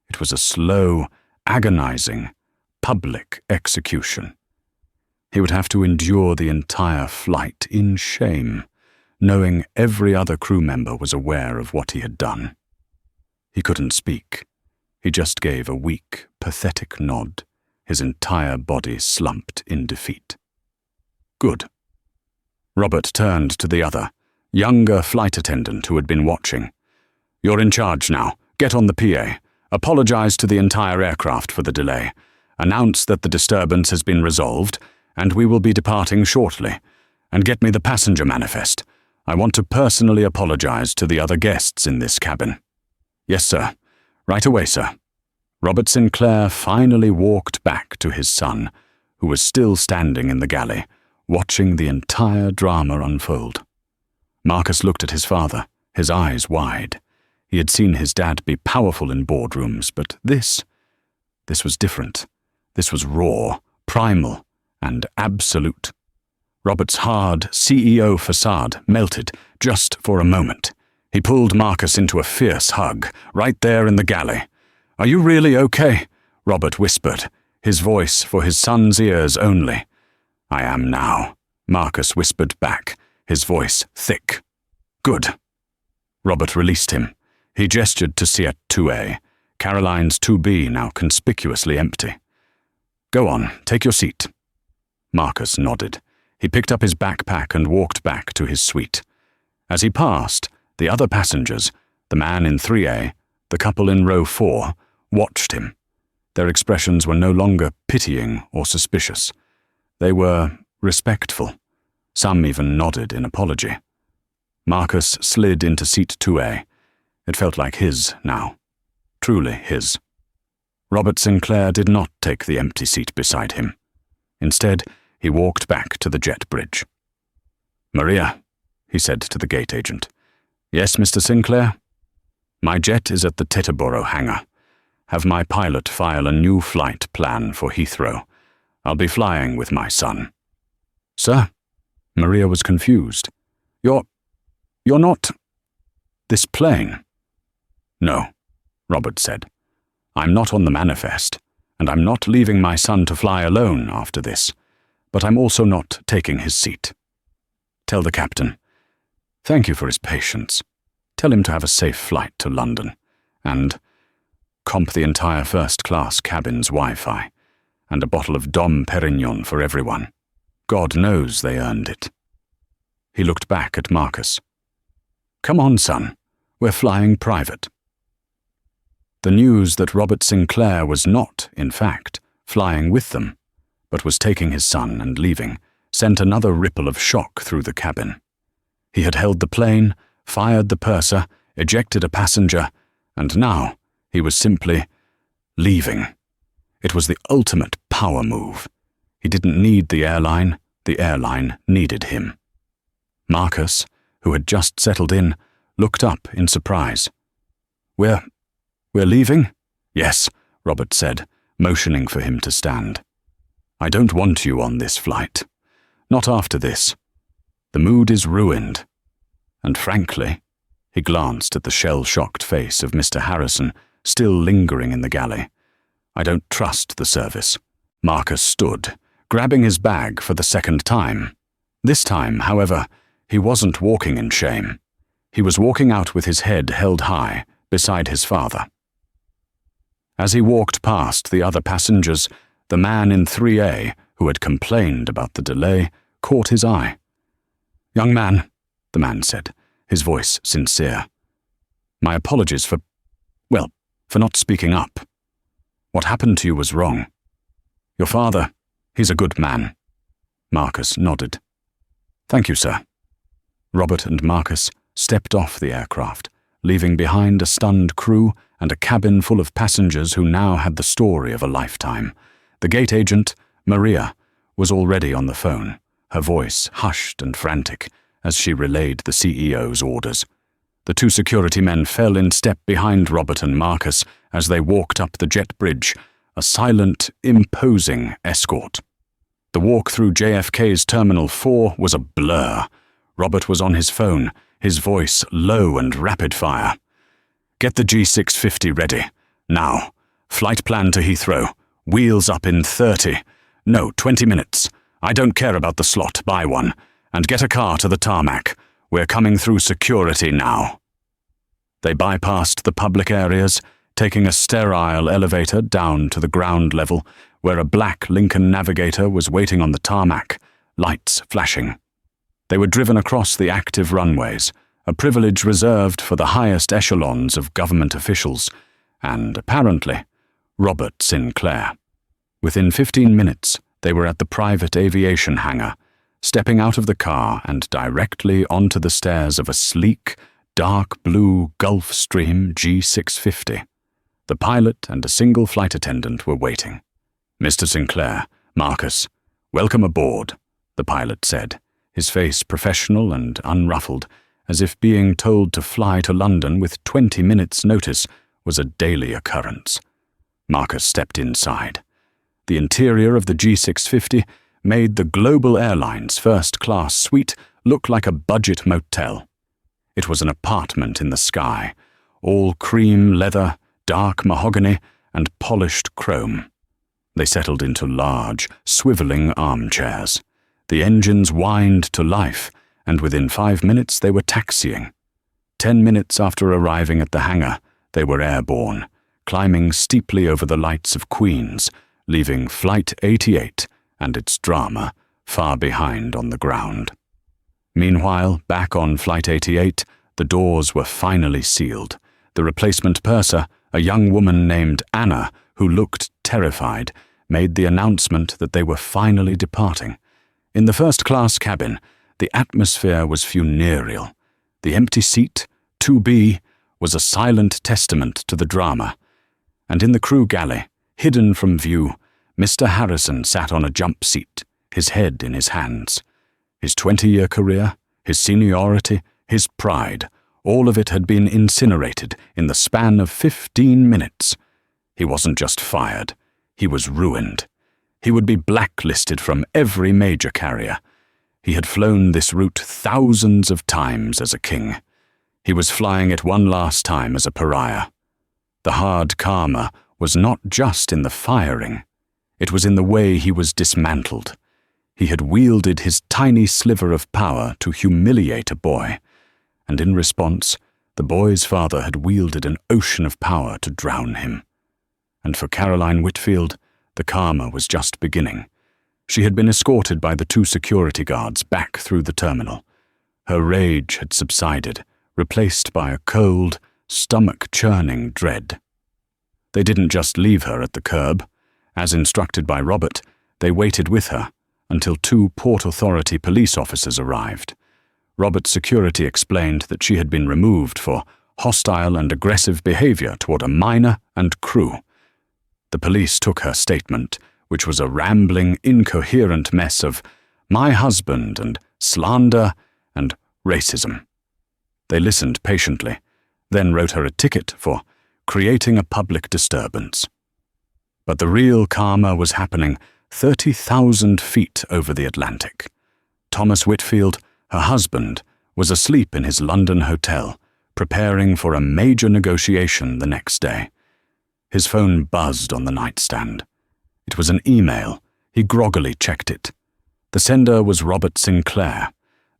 It was a slow, agonizing, public execution. He would have to endure the entire flight in shame, knowing every other crew member was aware of what he had done. He couldn't speak. He just gave a weak, pathetic nod, his entire body slumped in defeat. "Good." Robert turned to the other, younger flight attendant who had been watching. "You're in charge now. Get on the PA. Apologize to the entire aircraft for the delay. Announce that the disturbance has been resolved, and we will be departing shortly. And get me the passenger manifest. I want to personally apologize to the other guests in this cabin." "Yes, sir. Right away, sir." Robert Sinclair finally walked back to his son, who was still standing in the galley, watching the entire drama unfold. Marcus looked at his father, his eyes wide. He had seen his dad be powerful in boardrooms, but this was different. This was raw, primal, and absolute. Robert's hard CEO facade melted just for a moment. He pulled Marcus into a fierce hug, right there in the galley. "Are you really okay?" Robert whispered, his voice for his son's ears only. "I am now," Marcus whispered back, his voice thick. "Good." Robert released him. He gestured to Siet 2A, Caroline's 2B now conspicuously empty. "Go on, take your seat." Marcus nodded. He picked up his backpack and walked back to his suite. As he passed, the other passengers, the man in 3A, the couple in row 4, watched him. Their expressions were no longer pitying or suspicious. They were respectful. Some even nodded in apology. Marcus slid into seat 2A. It felt like his now. Truly his. Robert Sinclair did not take the empty seat beside him. Instead, he walked back to the jet bridge. "Maria," he said to the gate agent. "Yes, Mr. Sinclair?" "My jet is at the Teterboro hangar. Have my pilot file a new flight plan for Heathrow. I'll be flying with my son." "Sir?" Maria was confused. You're not... this plane?" "No," Robert said. "I'm not on the manifest, and I'm not leaving my son to fly alone after this, but I'm also not taking his seat. Tell the captain. Thank you for his patience. Tell him to have a safe flight to London, and comp the entire first-class cabin's Wi-Fi, and a bottle of Dom Perignon for everyone. God knows they earned it." He looked back at Marcus. "Come on, son. We're flying private." The news that Robert Sinclair was not, in fact, flying with them, but was taking his son and leaving, sent another ripple of shock through the cabin. He had held the plane, fired the purser, ejected a passenger, and now he was simply leaving. It was the ultimate power move. He didn't need the airline needed him. Marcus, who had just settled in, looked up in surprise. We're leaving?" "Yes," Robert said, motioning for him to stand. "I don't want you on this flight. Not after this. The mood is ruined. And frankly," he glanced at the shell-shocked face of Mr. Harrison, still lingering in the galley, "I don't trust the service." Marcus stood, grabbing his bag for the second time. This time, however, he wasn't walking in shame. He was walking out with his head held high, beside his father. As he walked past the other passengers, the man in 3A, who had complained about the delay, caught his eye. "Young man," the man said, his voice sincere. "My apologies for not speaking up. What happened to you was wrong. Your father, he's a good man." Marcus nodded. "Thank you, sir." Robert and Marcus stepped off the aircraft, leaving behind a stunned crew and a cabin full of passengers who now had the story of a lifetime. The gate agent, Maria, was already on the phone, her voice hushed and frantic as she relayed the CEO's orders. The two security men fell in step behind Robert and Marcus as they walked up the jet bridge, a silent, imposing escort. The walk through JFK's Terminal 4 was a blur. Robert was on his phone, his voice low and rapid-fire. "Get the G650 ready. Now. Flight plan to Heathrow. Wheels up in 20 minutes. I don't care about the slot, buy one. And get a car to the tarmac. We're coming through security now." They bypassed the public areas, taking a sterile elevator down to the ground level, where a black Lincoln Navigator was waiting on the tarmac, lights flashing. They were driven across the active runways, a privilege reserved for the highest echelons of government officials, and, apparently, Robert Sinclair. Within 15 minutes, they were at the private aviation hangar, stepping out of the car and directly onto the stairs of a sleek, dark blue Gulfstream G650. The pilot and a single flight attendant were waiting. "Mr. Sinclair, Marcus, welcome aboard," the pilot said, his face professional and unruffled, as if being told to fly to London with 20 minutes' notice was a daily occurrence. Marcus stepped inside. The interior of the G650 made the Global Airlines first-class suite look like a budget motel. It was an apartment in the sky, all cream leather, dark mahogany, and polished chrome. They settled into large, swiveling armchairs. The engines whined to life, and within 5 minutes they were taxiing. 10 minutes after arriving at the hangar, they were airborne, climbing steeply over the lights of Queens, leaving Flight 88 and its drama far behind on the ground. Meanwhile, back on Flight 88, the doors were finally sealed. The replacement purser, a young woman named Anna, who looked terrified, made the announcement that they were finally departing. In the first-class cabin, the atmosphere was funereal. The empty seat, 2B, was a silent testament to the drama. And in the crew galley, hidden from view, Mr. Harrison sat on a jump seat, his head in his hands. His 20-year career, his seniority, his pride, all of it had been incinerated in the span of 15 minutes. He wasn't just fired, he was ruined. He would be blacklisted from every major carrier. He had flown this route thousands of times as a king. He was flying it one last time as a pariah. The hard karma was not just in the firing. It was in the way he was dismantled. He had wielded his tiny sliver of power to humiliate a boy, and in response, the boy's father had wielded an ocean of power to drown him. And for Caroline Whitfield, the karma was just beginning. She had been escorted by the 2 security guards back through the terminal. Her rage had subsided, replaced by a cold, stomach-churning dread. They didn't just leave her at the curb. As instructed by Robert, they waited with her until 2 Port Authority police officers arrived. Robert's security explained that she had been removed for hostile and aggressive behavior toward a minor and crew. The police took her statement, which was a rambling, incoherent mess of "my husband" and slander and racism. They listened patiently, then wrote her a ticket for creating a public disturbance. But the real karma was happening 30,000 feet over the Atlantic. Thomas Whitfield, her husband, was asleep in his London hotel, preparing for a major negotiation the next day. His phone buzzed on the nightstand. It was an email. He groggily checked it. The sender was Robert Sinclair.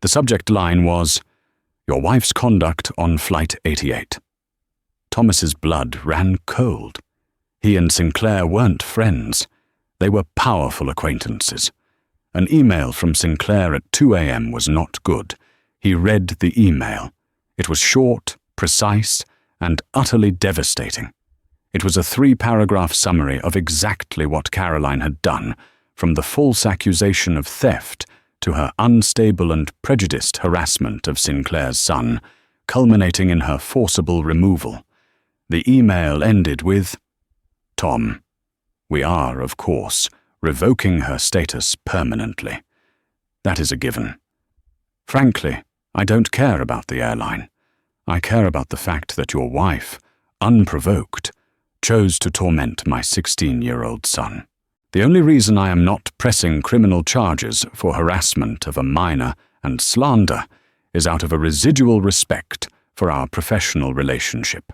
The subject line was, "Your wife's conduct on Flight 88." Thomas's blood ran cold. He and Sinclair weren't friends. They were powerful acquaintances. An email from Sinclair at 2 a.m. was not good. He read the email. It was short, precise, and utterly devastating. It was a 3-paragraph summary of exactly what Caroline had done, from the false accusation of theft to her unstable and prejudiced harassment of Sinclair's son, culminating in her forcible removal. The email ended with, "Tom, we are, of course, revoking her status permanently. That is a given. Frankly, I don't care about the airline. I care about the fact that your wife, unprovoked, chose to torment my 16-year-old son. The only reason I am not pressing criminal charges for harassment of a minor and slander is out of a residual respect for our professional relationship.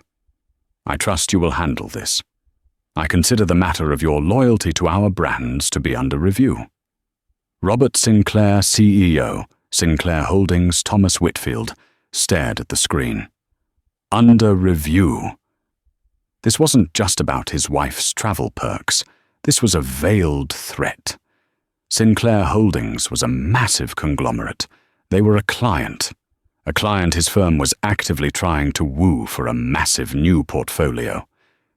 I trust you will handle this. I consider the matter of your loyalty to our brands to be under review. Robert Sinclair, CEO, Sinclair Holdings, Thomas Whitfield, stared at the screen. Under review. This wasn't just about his wife's travel perks. This was a veiled threat. Sinclair Holdings was a massive conglomerate. They were a client his firm was actively trying to woo for a massive new portfolio.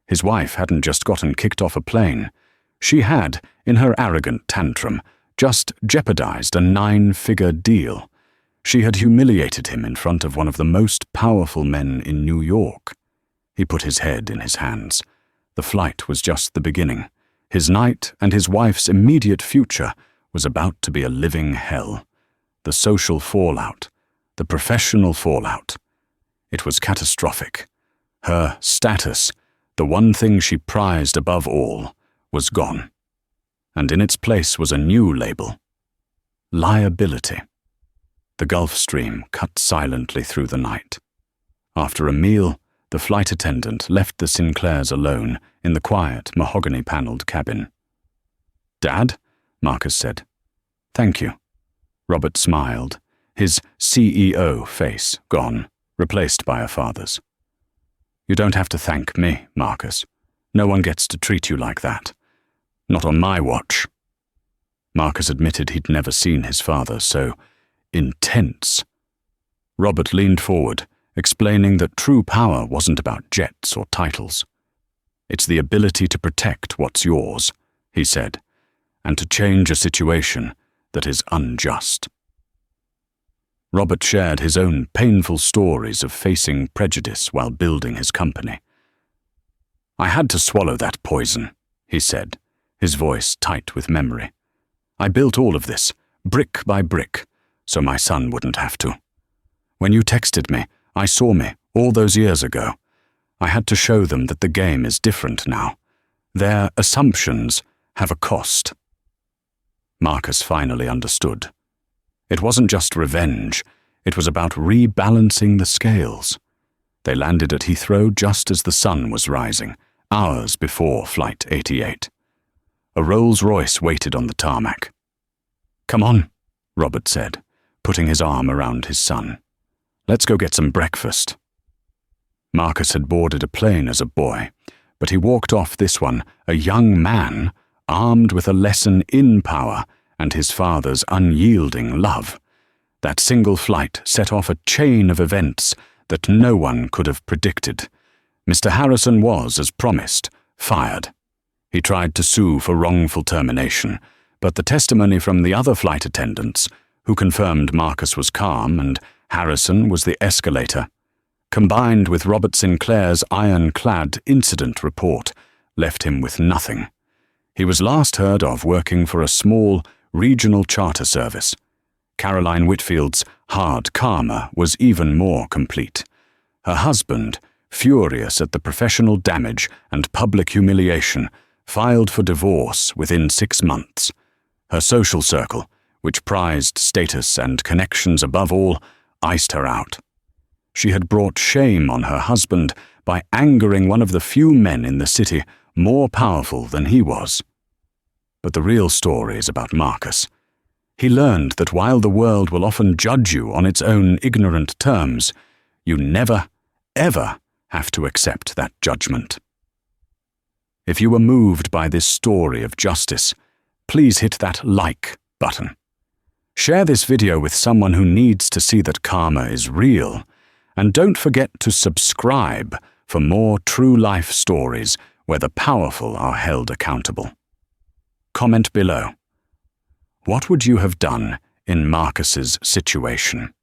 His wife hadn't just gotten kicked off a plane. She had, in her arrogant tantrum, just jeopardized a 9-figure deal. She had humiliated him in front of one of the most powerful men in New York. He put his head in his hands. The flight was just the beginning. His night and his wife's immediate future was about to be a living hell. The social fallout, the professional fallout. It was catastrophic. Her status, the one thing she prized above all, was gone. And in its place was a new label. Liability. The Gulf Stream cut silently through the night. After a meal, the flight attendant left the Sinclairs alone in the quiet, mahogany-paneled cabin. "Dad?" Marcus said. "Thank you." Robert smiled, his CEO face gone, replaced by a father's. "You don't have to thank me, Marcus. No one gets to treat you like that. Not on my watch." Marcus admitted he'd never seen his father so intense. Robert leaned forward, explaining that true power wasn't about jets or titles. "It's the ability to protect what's yours," he said, "and to change a situation that is unjust." Robert shared his own painful stories of facing prejudice while building his company. "I had to swallow that poison," he said, his voice tight with memory. "I built all of this, brick by brick, so my son wouldn't have to. When you texted me, I saw me all those years ago. I had to show them that the game is different now. Their assumptions have a cost." Marcus finally understood. It wasn't just revenge, it was about rebalancing the scales. They landed at Heathrow just as the sun was rising, hours before Flight 88. A Rolls-Royce waited on the tarmac. "Come on," Robert said, putting his arm around his son. "Let's go get some breakfast." Marcus had boarded a plane as a boy, but he walked off this one a young man, armed with a lesson in power and his father's unyielding love. That single flight set off a chain of events that no one could have predicted. Mr. Harrison was, as promised, fired. He tried to sue for wrongful termination, but the testimony from the other flight attendants, who confirmed Marcus was calm and Harrison was the escalator, combined with Robert Sinclair's ironclad incident report, left him with nothing. He was last heard of working for a small, regional charter service. Caroline Whitfield's hard karma was even more complete. Her husband, furious at the professional damage and public humiliation, filed for divorce within 6 months. Her social circle, which prized status and connections above all, iced her out. She had brought shame on her husband by angering one of the few men in the city more powerful than he was. But the real story is about Marcus. He learned that while the world will often judge you on its own ignorant terms, you never, ever have to accept that judgment. If you were moved by this story of justice, please hit that like button. Share this video with someone who needs to see that karma is real, and don't forget to subscribe for more true-life stories where the powerful are held accountable. Comment below. What would you have done in Marcus's situation?